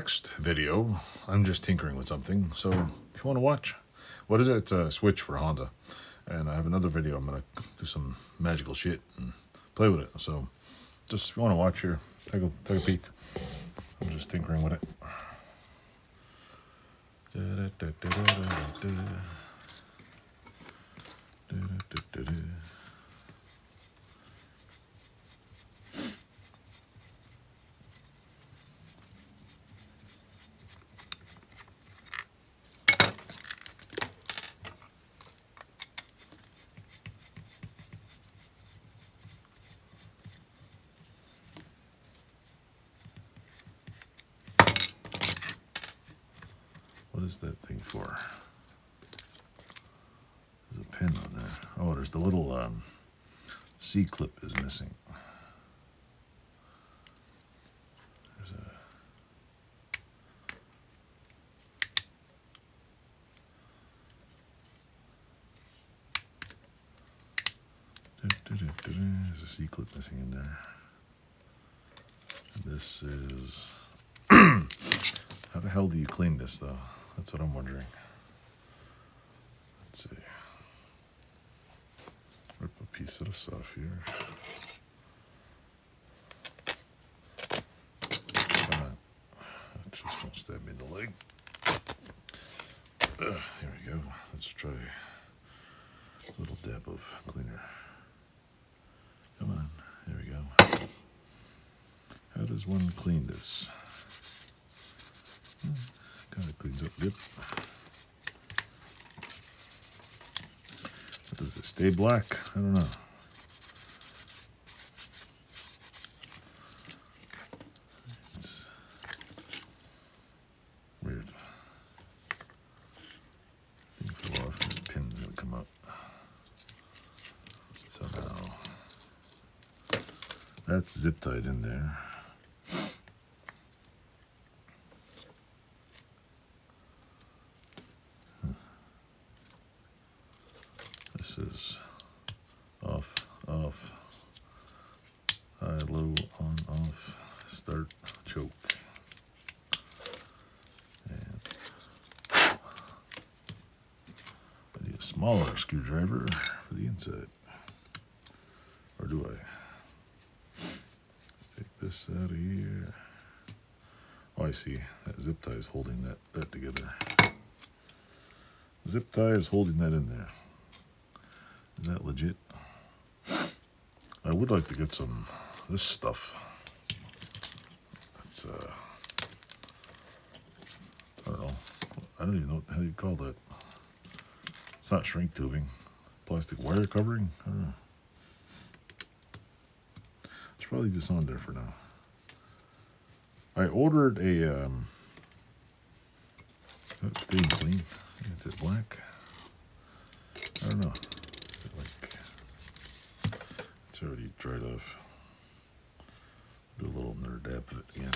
next video, I'm just tinkering with something. So if you want to watch, what is it? It's a switch for Honda. And I have another video. I'm going to do some magical shit and play with it. So just if you want to watch here, take a peek. I'm just tinkering with it. What is that thing for? There's a pin on there. Oh, there's the little C-clip is missing. There's a... There's a C-clip missing in there. And this is... How the hell do you clean this, though? That's what I'm wondering. Let's see. Rip a piece of this off here. Come on. That just won't stab me in the leg. Here we go. Let's try a little dab of cleaner. Come on. There we go. How does one clean this? Kind of cleans up. Yep. Does it stay black? I don't know. It's weird. Thing fell off and the pin's gonna come up. Somehow. That's zip tied in there. This is off, off, high, low, on, off, start, choke. And I need a smaller screwdriver for the inside. Or do I? Let's take this out of here. Oh, I see. That zip tie is holding that together. Zip tie is holding that in there. Is that legit? I would like to get some of this stuff. It's I don't know. I don't even know what the hell you call that. It's not shrink tubing. Plastic wire covering? I don't know. Let's probably just on there for now. I ordered a is that staying clean? Is it black? I don't know. It's already dried off. Do a little nerd dab of it again.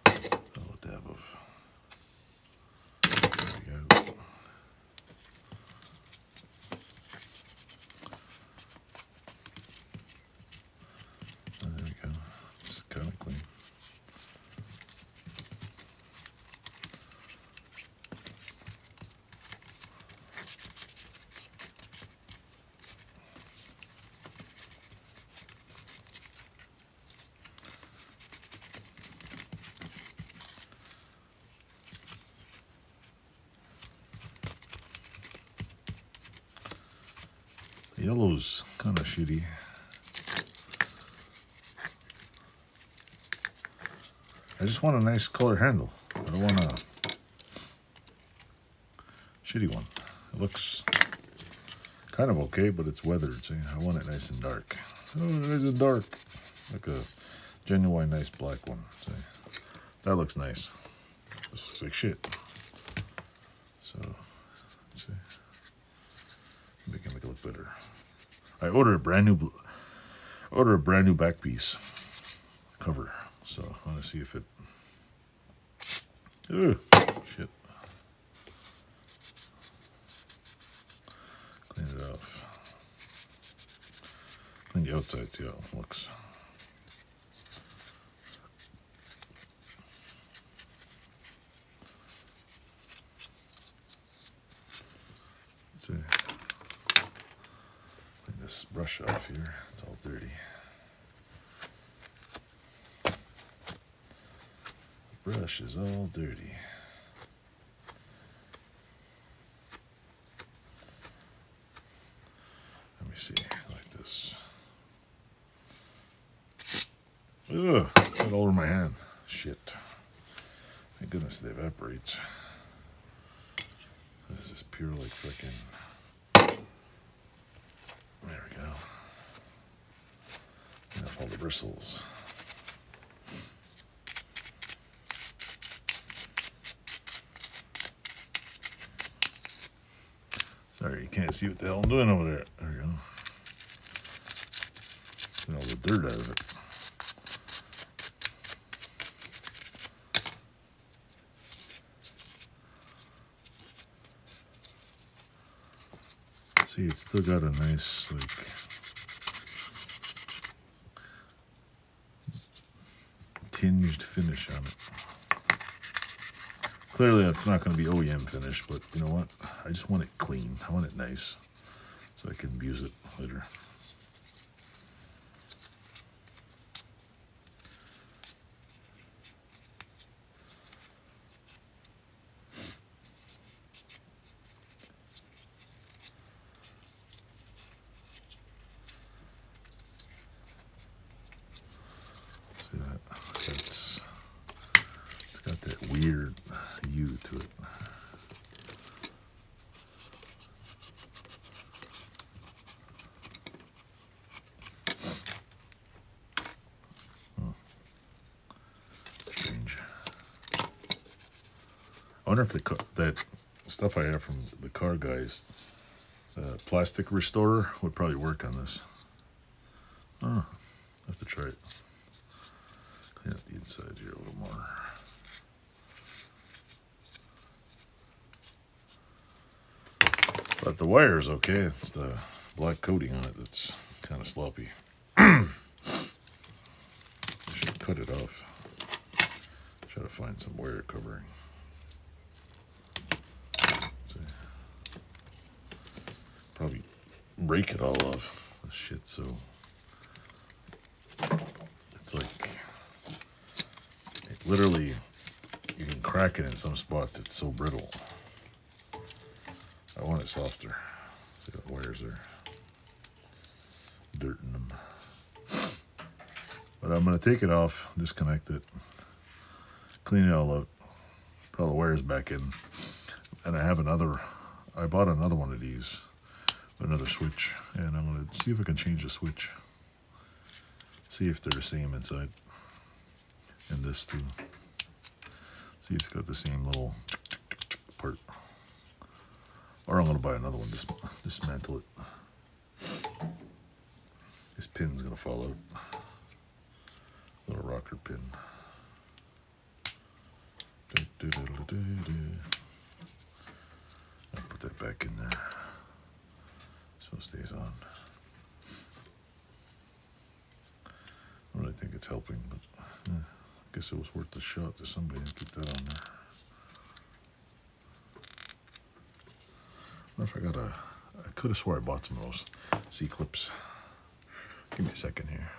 A little dab of. There we go. Oh, there we go. It's kind of clean. The yellow's kind of shitty. I just want a nice color handle. I don't want a shitty one. It looks kind of okay, but it's weathered. See, I want it nice and dark. Oh, nice and dark. Like a genuine nice black one. See, that looks nice. This looks like shit. So, let's see. Make it look better. I ordered a brand new back piece cover. So I want to see if it. Ugh, shit. Clean it off. Clean the outside. See how it looks. Let's see. Clean this brush off here. It's all dirty. The brush is all dirty. Let me see, like this. Ugh, got all over my hand. Shit. Thank goodness it evaporates. This is pure like frickin'. There we go. Clean up all the bristles. Sorry, you can't see what the hell I'm doing over there. There we go. Clean all the dirt out of it. See, it's still got a nice, like, tinged finish on it. Clearly, that's not going to be OEM finish, but you know what? I just want it clean. I want it nice, so I can use it later. It's got that weird hue to it. Strange. I wonder if that stuff I have from the car guys, plastic restorer, would probably work on this. Oh, I have to try it. Clean up the inside here a little more. But the wire is okay. It's the black coating on it that's kind of sloppy. I should cut it off. Try to find some wire covering. Let's see. Probably break it all off. This shit, so it's like literally you can crack it in some spots. It's so brittle. I want it softer. See what wires are dirt in them. But I'm going to take it off, disconnect it, clean it all up, put all the wires back in. And I have I bought another one of these, another switch, and I'm going to see if I can change the switch. See if they're the same inside. And this too. See if it's got the same little part. Or I'm going to buy another one, dismantle it. This pin's going to fall out. Little rocker pin. I'll put that back in there so it stays on. I don't really think it's helping, but I guess it was worth the shot to somebody and keep that on there. I wonder if I could have swore I bought some of those C-clips. Give me a second here.